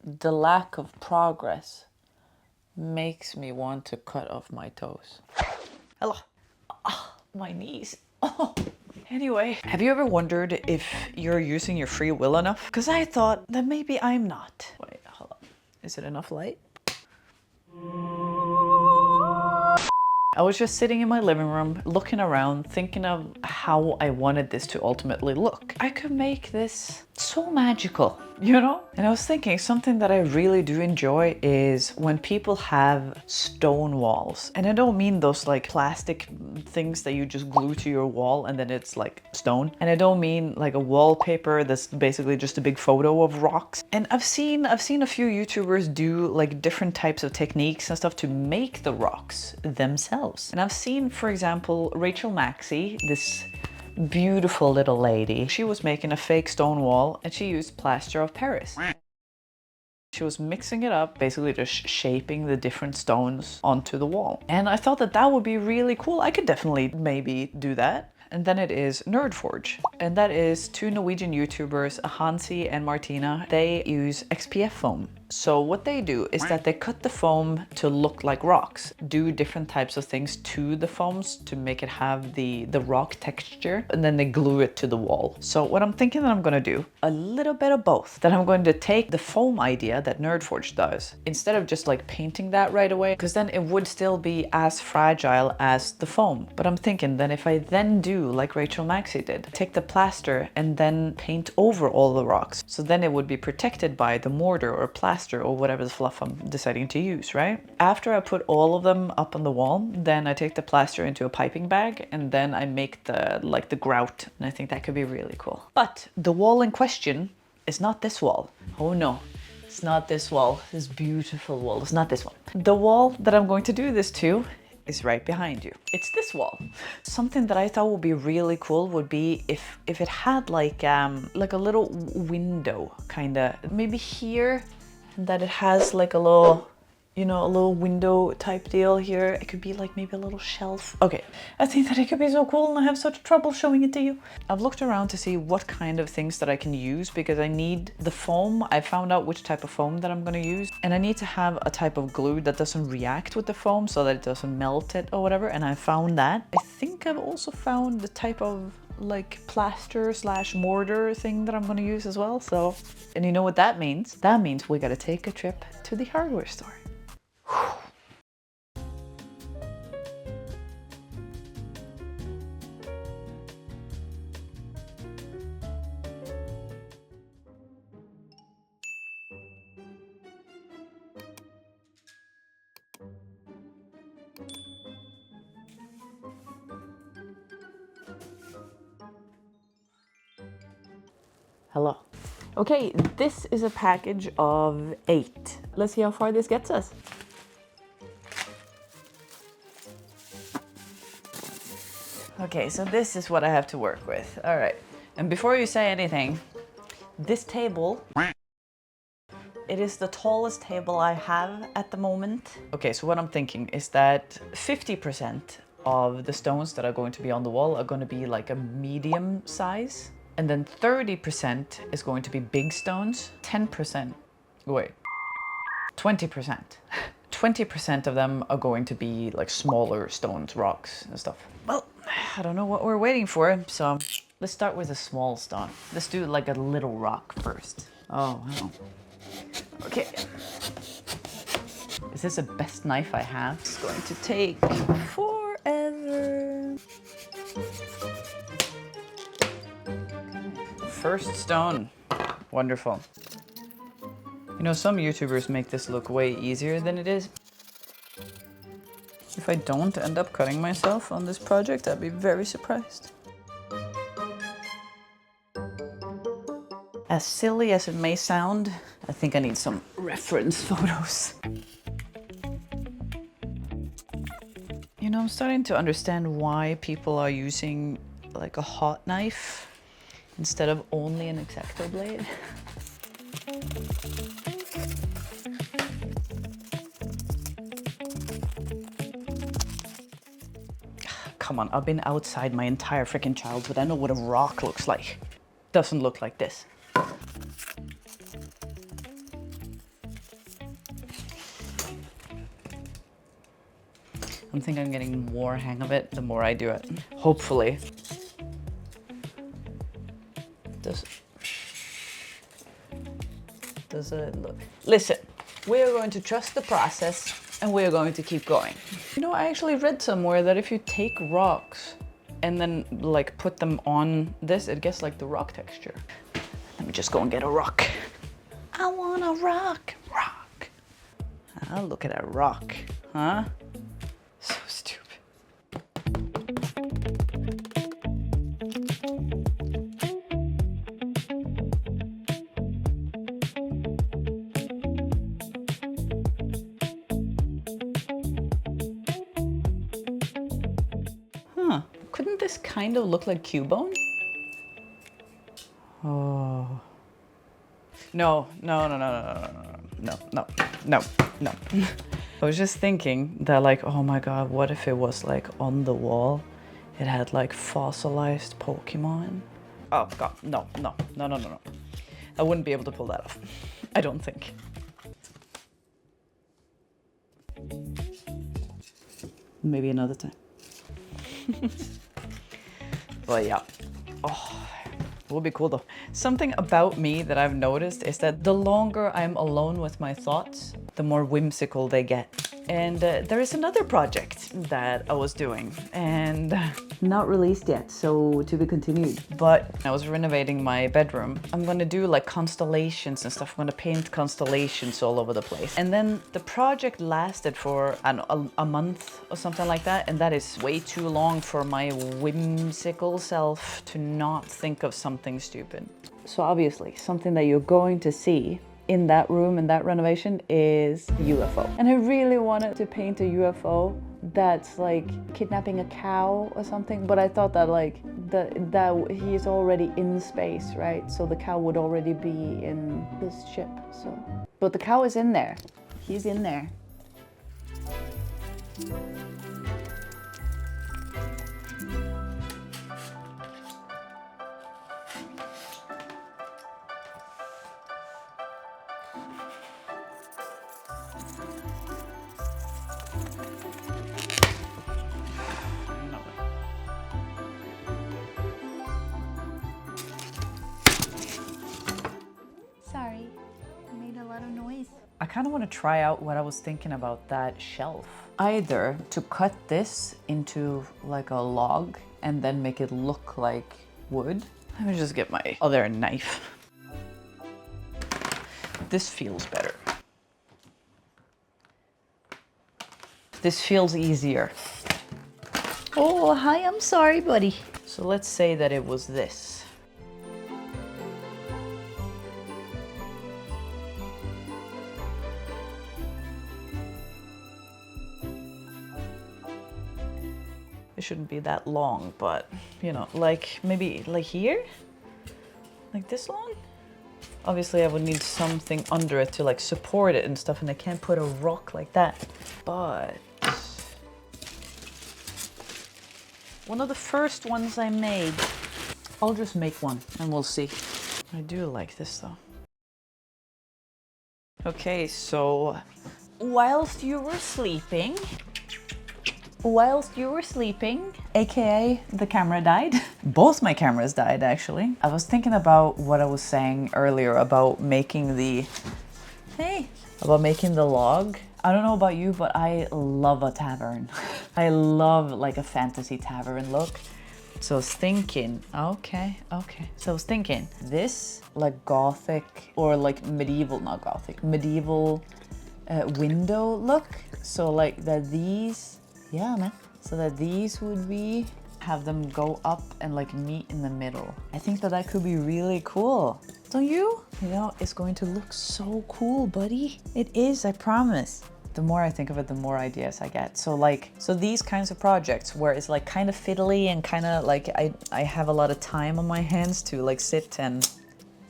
the lack of progress makes me want to cut off my toes. Hello. My knees. Oh. Anyway, have you ever wondered if you're using your free will enough? Because I thought that maybe I'm not. Wait, hold on. Is it enough light? I was just sitting in my living room, looking around, thinking of how I wanted this to ultimately look. I could make this so magical, you know? And I was thinking something that I really do enjoy is when people have stone walls. And I don't mean those like plastic things that you just glue to your wall and then it's like stone. And I don't mean like a wallpaper that's basically just a big photo of rocks. And I've seen a few YouTubers do like different types of techniques and stuff to make the rocks themselves. And I've seen, for example, Rachel Maxey, this beautiful little lady. She was making a fake stone wall and she used plaster of Paris. She was mixing it up, basically just shaping the different stones onto the wall. And I thought that that would be really cool. I could definitely maybe do that. And then it is Nerdforge. And that is two Norwegian YouTubers, Hansi and Martina. They use XPF foam. So what they do is that they cut the foam to look like rocks, do different types of things to the foams to make it have the rock texture, and then they glue it to the wall. So what I'm thinking that I'm gonna do, a little bit of both. That I'm going to take the foam idea that Nerdforge does, instead of just like painting that right away, because then it would still be as fragile as the foam. But I'm thinking that if I then do like Rachel Maxey did, take the plaster and then paint over all the rocks, so then it would be protected by the mortar or plaster or whatever the fluff I'm deciding to use, right? After I put all of them up on the wall, then I take the plaster into a piping bag and then I make the grout. And I think that could be really cool. But the wall in question is not this wall. Oh no, it's not this wall. This beautiful wall. It's not this one. The wall that I'm going to do this to is right behind you. It's this wall. Something that I thought would be really cool would be if it had like a little window, kind of maybe here, and that it has like a little, you know, a little window type deal here. It could be like maybe a little shelf. Okay, I think that it could be so cool and I have such trouble showing it to you. I've looked around to see what kind of things that I can use because I need the foam. I found out which type of foam that I'm gonna use, and I need to have a type of glue that doesn't react with the foam so that it doesn't melt it or whatever, and I found that. I think I've also found the type of like plaster / mortar thing that I'm gonna use as well. So, and you know what that means? That means we gotta take a trip to the hardware store. Hello. Okay, this is a package of 8. Let's see how far this gets us. Okay, so this is what I have to work with. All right, and before you say anything, this table, it is the tallest table I have at the moment. Okay, so what I'm thinking is that 50% of the stones that are going to be on the wall are going to be like a medium size. And then 30% is going to be big stones. 10%, wait, 20%. 20% of them are going to be like smaller stones, rocks and stuff. Well, I don't know what we're waiting for, so let's start with a small stone. Let's do like a little rock first. Oh, wow. Okay. Is this the best knife I have? It's going to take forever. First stone. Wonderful. You know, some YouTubers make this look way easier than it is. If I don't end up cutting myself on this project, I'd be very surprised. As silly as it may sound, I think I need some reference photos. You know, I'm starting to understand why people are using like a hot knife instead of only an X-Acto blade. Come on, I've been outside my entire freaking childhood. I know what a rock looks like. Doesn't look like this. I'm thinking I'm getting more hang of it the more I do it. Hopefully. Does it look? Listen, we're going to trust the process and we're going to keep going. You know, I actually read somewhere that if you take rocks and then like put them on this, it gets like the rock texture. Let me just go and get a rock. I want a rock. Rock. Oh, look at that rock, huh? So stupid. Huh, couldn't this kind of look like Cubone? Oh. No. I was just thinking that like, oh my God, what if it was like on the wall? It had like fossilized Pokemon. Oh God, no. I wouldn't be able to pull that off. I don't think. Maybe another time. But yeah. Oh, it would be cool though. Something about me that I've noticed is that the longer I'm alone with my thoughts, the more whimsical they get. And there is another project that I was doing and not released yet, so to be continued. But I was renovating my bedroom. I'm gonna do like constellations and stuff. I'm gonna paint constellations all over the place. And then the project lasted for a month or something like that. And that is way too long for my whimsical self to not think of something stupid. So obviously something that you're going to see in that room, in that renovation, is UFO. And I really wanted to paint a UFO that's like kidnapping a cow or something, but I thought that like that he is already in space, right? So the cow would already be in his ship. So, but the cow is in there. He's in there. Sorry, I made a lot of noise. I kind of want to try out what I was thinking about that shelf. Either to cut this into like a log and then make it look like wood. Let me just get my other knife. This feels better. This feels easier. Oh, hi, I'm sorry, buddy. So let's say that it was this. It shouldn't be that long, but you know, like maybe like here? Like this long? Obviously I would need something under it to like support it and stuff, and I can't put a rock like that. But one of the first ones I made, I'll just make one and we'll see. I do like this though. Okay, so whilst you were sleeping, aka the camera died. Both my cameras died actually. I was thinking about what I was saying earlier about making the log. I don't know about you, but I love a tavern. I love like a fantasy tavern look. So I was thinking, okay. So I was thinking this like gothic or like medieval, not gothic, medieval window look. So like that these, yeah man. So that these would be, have them go up and like meet in the middle. I think that that could be really cool. Don't you? You know, it's going to look so cool, buddy. It is, I promise. The more I think of it, the more ideas I get. So like, so these kinds of projects where it's like kind of fiddly and kind of like I have a lot of time on my hands to like sit and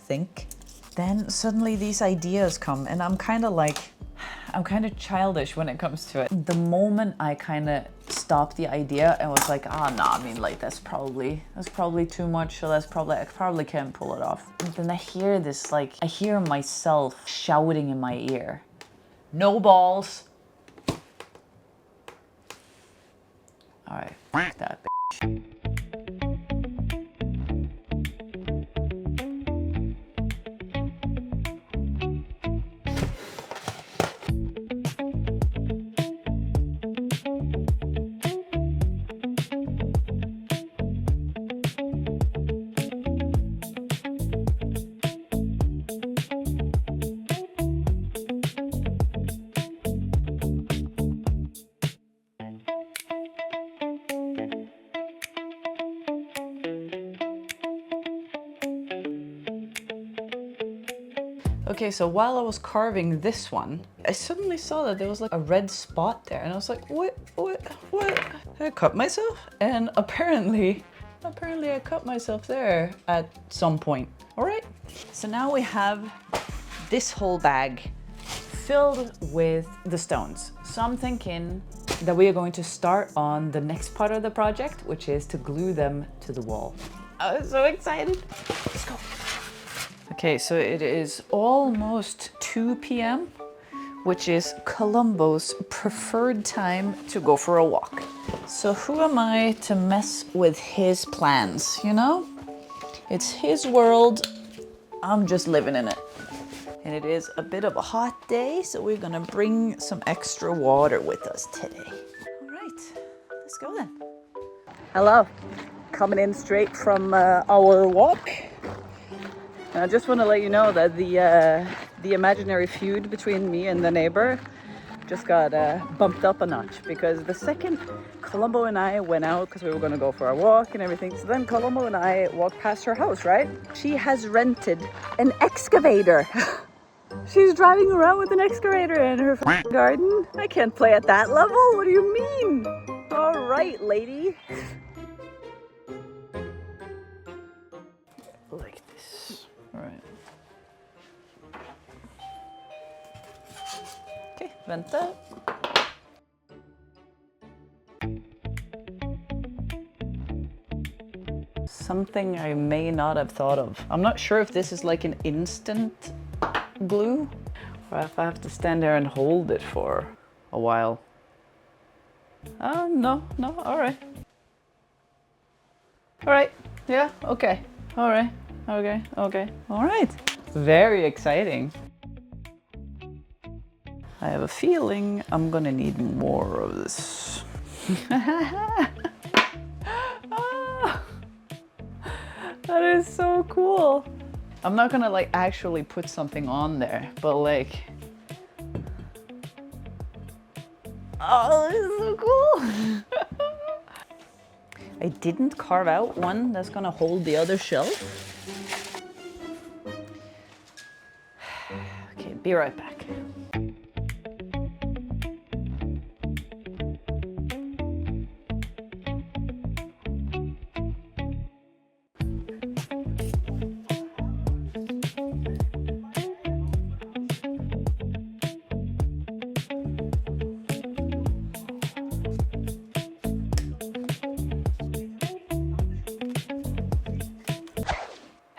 think. Then suddenly these ideas come and I'm kind of childish when it comes to it. The moment I kind of stopped the idea and was like, ah, oh, no, I mean like that's probably too much. So I probably can't pull it off. And then I hear this, like, I hear myself shouting in my ear. No balls. All right, fuck that bitch. Okay, so while I was carving this one, I suddenly saw that there was like a red spot there, and I was like, what? Did I cut myself? And apparently I cut myself there at some point. All right, so now we have this whole bag filled with the stones. So I'm thinking that we are going to start on the next part of the project, which is to glue them to the wall. I'm so excited. Let's go. Okay, so it is almost 2 p.m., which is Columbo's preferred time to go for a walk. So who am I to mess with his plans, you know? It's his world, I'm just living in it. And it is a bit of a hot day, so we're gonna bring some extra water with us today. All right, let's go then. Hello, coming in straight from our walk. And I just want to let you know that the imaginary feud between me and the neighbor just got bumped up a notch, because the second Columbo and I went out, because we were going to go for a walk and everything, so then Columbo and I walked past her house, right? She has rented an excavator. She's driving around with an excavator in her garden. I can't play at that level. What do you mean? All right, lady. Like this. All right. Okay, vänta. Something I may not have thought of. I'm not sure if this is like an instant glue, or if I have to stand there and hold it for a while. No, all right. All right, yeah, okay. All right, okay, all right. Very exciting. I have a feeling I'm gonna need more of this. Oh, that is so cool. I'm not gonna like actually put something on there, but like, oh, this is so cool. I didn't carve out one that's gonna hold the other shelf. Okay, be right back.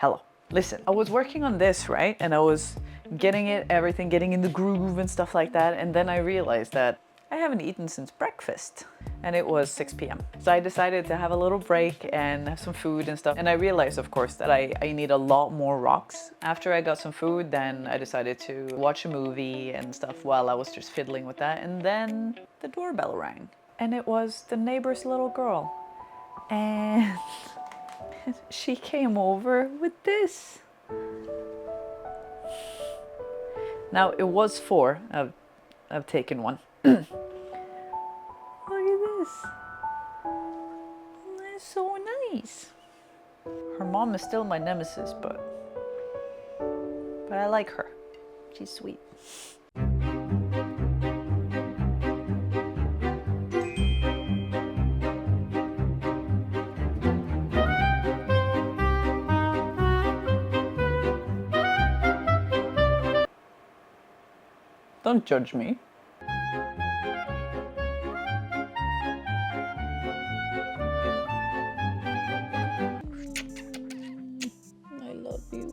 Hello. Listen, I was working on this, right? And I was getting getting in the groove and stuff like that. And then I realized that I haven't eaten since breakfast, and it was 6 p.m. So I decided to have a little break and have some food and stuff. And I realized, of course, that I need a lot more rocks. After I got some food, then I decided to watch a movie and stuff while I was just fiddling with that. And then the doorbell rang, and it was the neighbor's little girl. And she came over with this. Now it was 4. I've taken one. Look at this. That's so nice. Her mom is still my nemesis, but I like her. She's sweet. Don't judge me. I love you.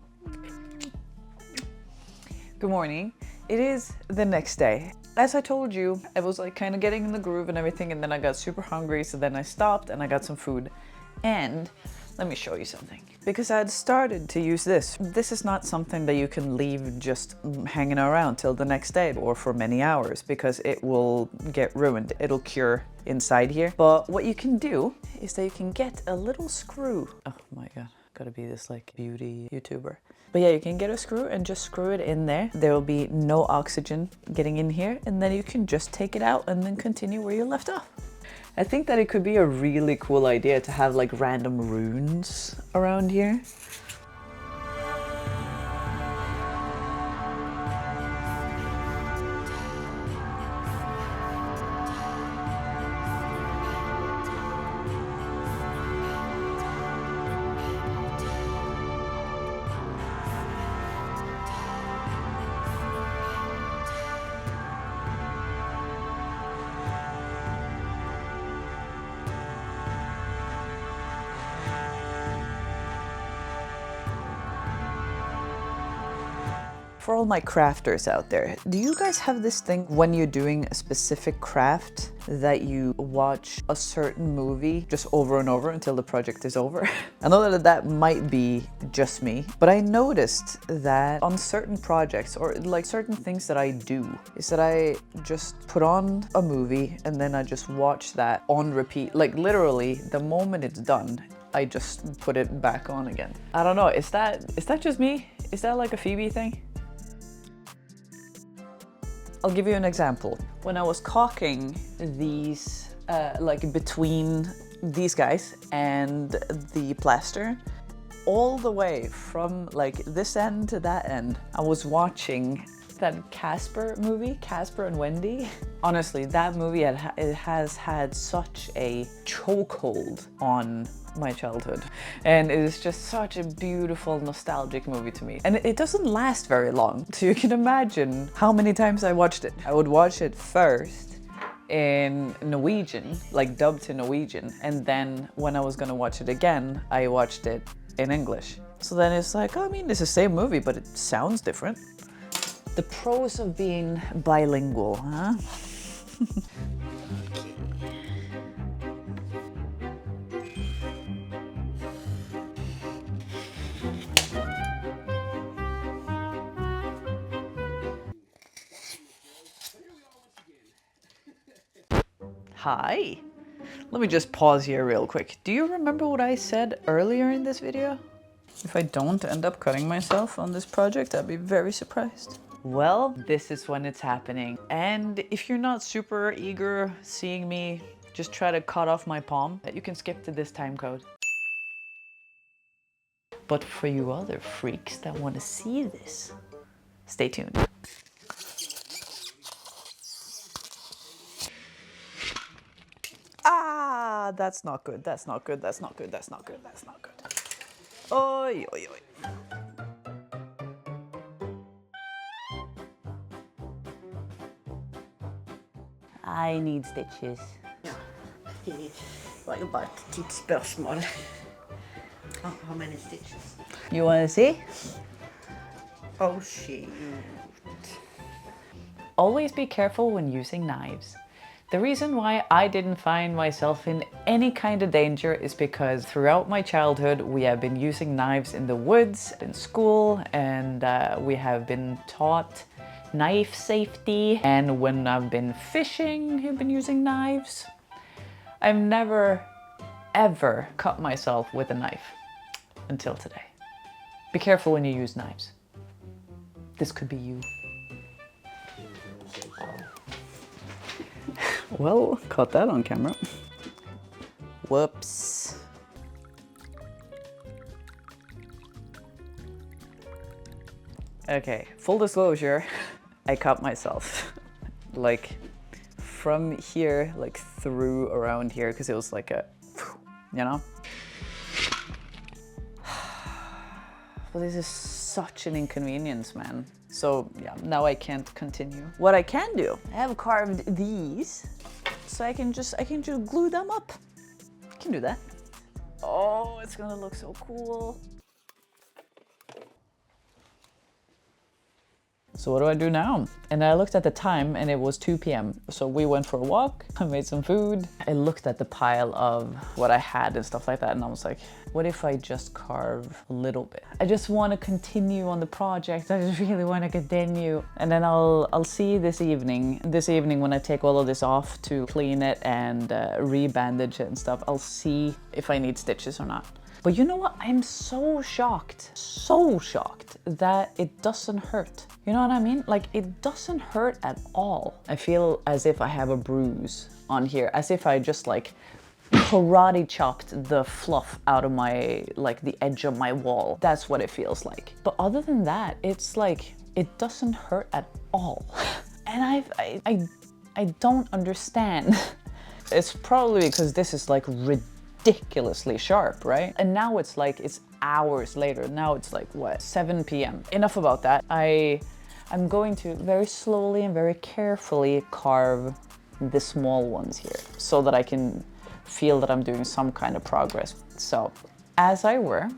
Good morning. It is the next day. As I told you, I was like kind of getting in the groove and everything, and then I got super hungry, so then I stopped and I got some food. And let me show you something. Because I had started to use this. This is not something that you can leave just hanging around till the next day or for many hours, because it will get ruined. It'll cure inside here. But what you can do is that you can get a little screw. Oh my God, gotta be this like beauty YouTuber. But yeah, you can get a screw and just screw it in there. There will be no oxygen getting in here, and then you can just take it out and then continue where you left off. I think that it could be a really cool idea to have like random runes around here. For all my crafters out there, do you guys have this thing when you're doing a specific craft that you watch a certain movie just over and over until the project is over? I know that that might be just me, but I noticed that on certain projects or like certain things that I do is that I just put on a movie and then I just watch that on repeat. Like literally the moment it's done, I just put it back on again. I don't know, is that just me? Is that like a Phoebe thing? I'll give you an example. When I was caulking these, like between these guys and the plaster, all the way from like this end to that end, I was watching that Casper movie, Casper and Wendy. Honestly, that movie it has had such a chokehold on my childhood, and it is just such a beautiful nostalgic movie to me, and it doesn't last very long, so you can imagine how many times I watched it. I would watch it first in Norwegian, like dubbed to Norwegian, and then when I was gonna watch it again, I watched it in English. So then it's like, I mean, it's the same movie, but it sounds different. The pros of being bilingual, huh? Hi. Let me just pause here real quick. Do you remember what I said earlier in this video? If I don't end up cutting myself on this project, I'd be very surprised. Well, this is when it's happening. And if you're not super eager seeing me just try to cut off my palm, you can skip to this time code. But for you other freaks that want to see this, stay tuned. Ah, that's not good. That's not good. That's not good. That's not good. That's not good. Oi, oi, oi. I need stitches. Ja, det var ju bara ett tidsspörsmål. How many stitches? You want to see? Oh shoot. Always be careful when using knives. The reason why I didn't find myself in any kind of danger is because throughout my childhood we have been using knives in the woods, in school, and we have been taught knife safety. And when I've been fishing, I've been using knives. I've never, ever cut myself with a knife until today. Be careful when you use knives. This could be you. Well, caught that on camera. Whoops. Okay, full disclosure, I cut myself. Like from here, like through around here, because it was like a, you know? Well, this is such an inconvenience, man. So yeah, now I can't continue. What I can do, I have carved these, so I can just glue them up. I can do that. Oh, it's gonna look so cool. So what do I do now? And I looked at the time and it was 2 p.m. So we went for a walk, I made some food. I looked at the pile of what I had and stuff like that and I was like, what if I just carve a little bit? I just want to continue on the project. I just really want to continue. And then I'll see this evening when I take all of this off to clean it and re-bandage it and stuff, I'll see if I need stitches or not. But you know what? I'm so shocked that it doesn't hurt. You know what I mean? Like, it doesn't hurt at all. I feel as if I have a bruise on here, as if I just like karate chopped the fluff out of my, like the edge of my wall. That's what it feels like. But other than that, it's like, it doesn't hurt at all. And I don't understand. It's probably because this is like ridiculously sharp, right? And now it's like, it's hours later. Now it's like, what, 7 p.m. Enough about that. I'm going to very slowly and very carefully carve the small ones here so that I can feel that I'm doing some kind of progress. So, as I were,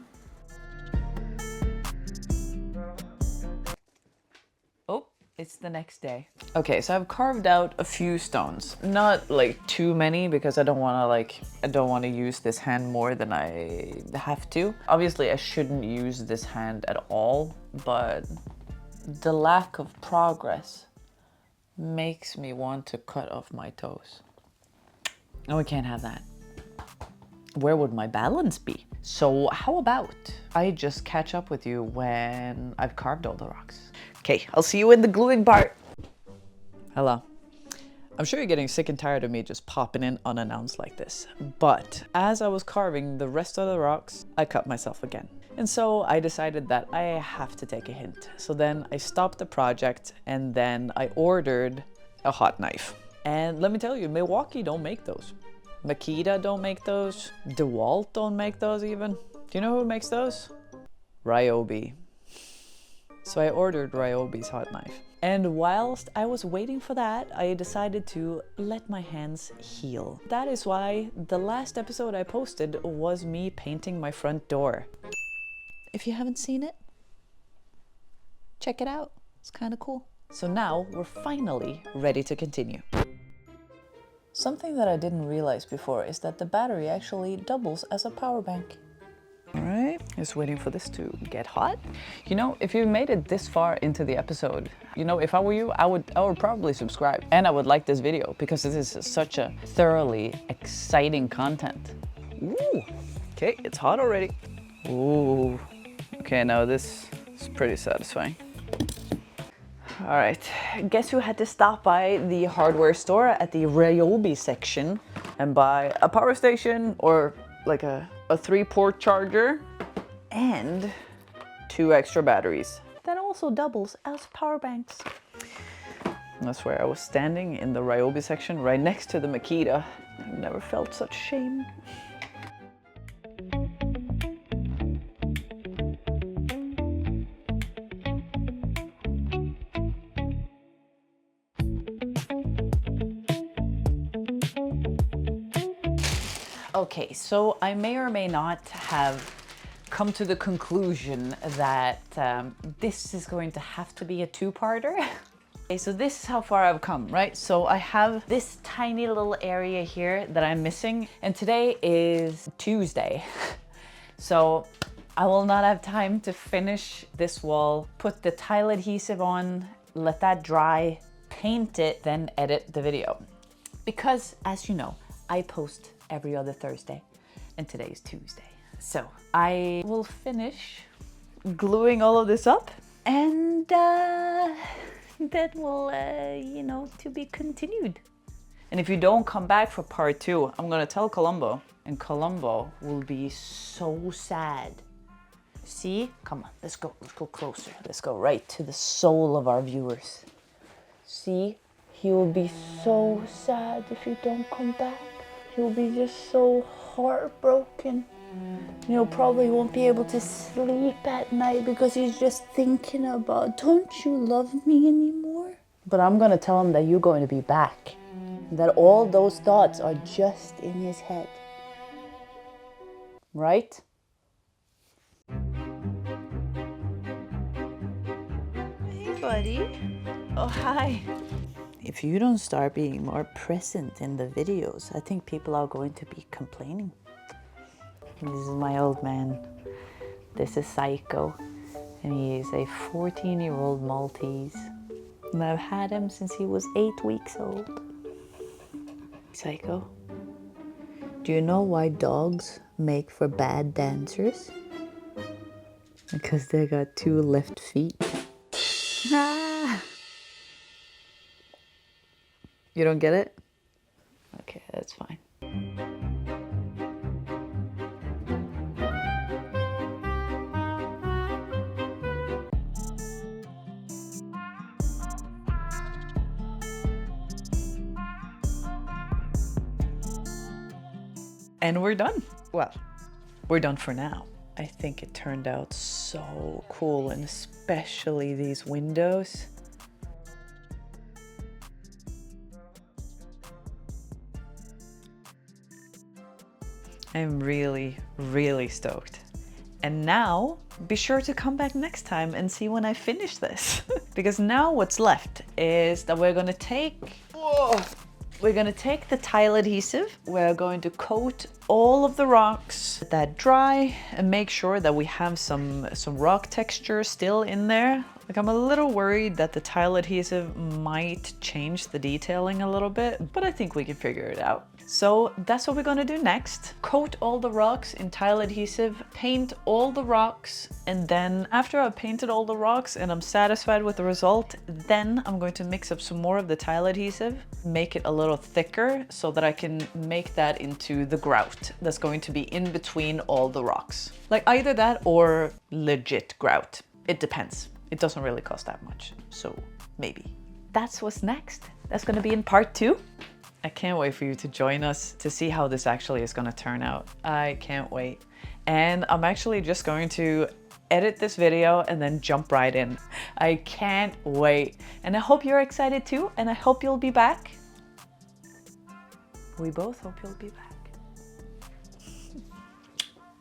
it's the next day. Okay, so I've carved out a few stones. Not like too many because I don't want to use this hand more than I have to. Obviously, I shouldn't use this hand at all, but the lack of progress makes me want to cut off my toes. No, we can't have that. Where would my balance be? So how about I just catch up with you when I've carved all the rocks? Okay, I'll see you in the gluing part. Hello. I'm sure you're getting sick and tired of me just popping in unannounced like this. But as I was carving the rest of the rocks, I cut myself again. And so I decided that I have to take a hint. So then I stopped the project and then I ordered a hot knife. And let me tell you, Milwaukee don't make those. Makita don't make those. DeWalt don't make those even. Do you know who makes those? Ryobi. So I ordered Ryobi's hot knife. And whilst I was waiting for that, I decided to let my hands heal. That is why the last episode I posted was me painting my front door. If you haven't seen it, check it out. It's kind of cool. So now we're finally ready to continue. Something that I didn't realize before is that the battery actually doubles as a power bank. All right, just waiting for this to get hot. You know, if you made it this far into the episode, you know, if I were you, I would probably subscribe and I would like this video because this is such a thoroughly exciting content. Ooh, okay, it's hot already. Ooh, okay, now this is pretty satisfying. All right, guess who had to stop by the hardware store at the Ryobi section and buy a power station or like a 3-port charger and 2 extra batteries. That also doubles as power banks. That's where I was standing in the Ryobi section right next to the Makita. I've never felt such shame. Okay, so I may or may not have come to the conclusion that this is going to have to be a 2-parter. Okay, so this is how far I've come, right? So I have this tiny little area here that I'm missing, and today is Tuesday. So I will not have time to finish this wall, put the tile adhesive on, let that dry, paint it, then edit the video. Because, as you know, I post every other Thursday, and today is Tuesday. So I will finish gluing all of this up, and that will, you know, to be continued. And if you don't come back for part 2, I'm gonna tell Columbo, and Columbo will be so sad. See? Come on, let's go closer. Let's go right to the soul of our viewers. See? He will be so sad if you don't come back. He'll be just so heartbroken. He'll probably won't be able to sleep at night because he's just thinking about, don't you love me anymore? But I'm gonna tell him that you're going to be back. That all those thoughts are just in his head. Right? buddy. Oh, hi. If you don't start being more present in the videos, I think people are going to be complaining. This is my old man. This is Psycho. And he is a 14-year-old Maltese. And I've had him since he was 8 weeks old. Psycho, do you know why dogs make for bad dancers? Because they got 2 left feet. Ah! You don't get it? Okay, that's fine. And we're done. Well, we're done for now. I think it turned out so cool, and especially these windows. I'm really, really stoked. And now, be sure to come back next time and see when I finish this. Because now what's left is that we're gonna take the tile adhesive, we're going to coat all of the rocks, let that dry, and make sure that we have some rock texture still in there. Like, I'm a little worried that the tile adhesive might change the detailing a little bit, but I think we can figure it out. So that's what we're gonna do next. Coat all the rocks in tile adhesive, paint all the rocks, and then after I've painted all the rocks and I'm satisfied with the result, then I'm going to mix up some more of the tile adhesive, make it a little thicker so that I can make that into the grout that's going to be in between all the rocks. Like either that or legit grout. It depends. It doesn't really cost that much, so maybe. That's what's next. That's gonna be in part 2. I can't wait for you to join us to see how this actually is gonna turn out. I can't wait. And I'm actually just going to edit this video and then jump right in. I can't wait. And I hope you're excited too, and I hope you'll be back. We both hope you'll be back.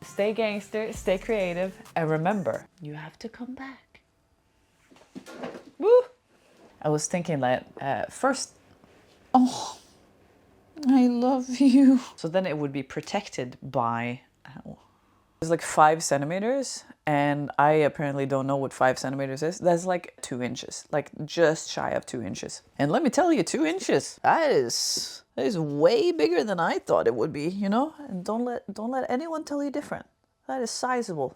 Stay gangster, stay creative, and remember, you have to come back. Woo! I was thinking that first, oh, I love you. So then it would be protected by, it's like 5 centimeters, and I apparently don't know what 5 centimeters is. That's like 2 inches, like just shy of 2 inches. And let me tell you, 2 inches, that is way bigger than I thought it would be, you know? And don't let anyone tell you different. That is sizable.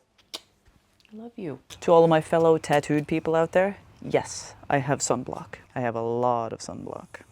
I love you. To all of my fellow tattooed people out there, yes, I have sunblock. I have a lot of sunblock.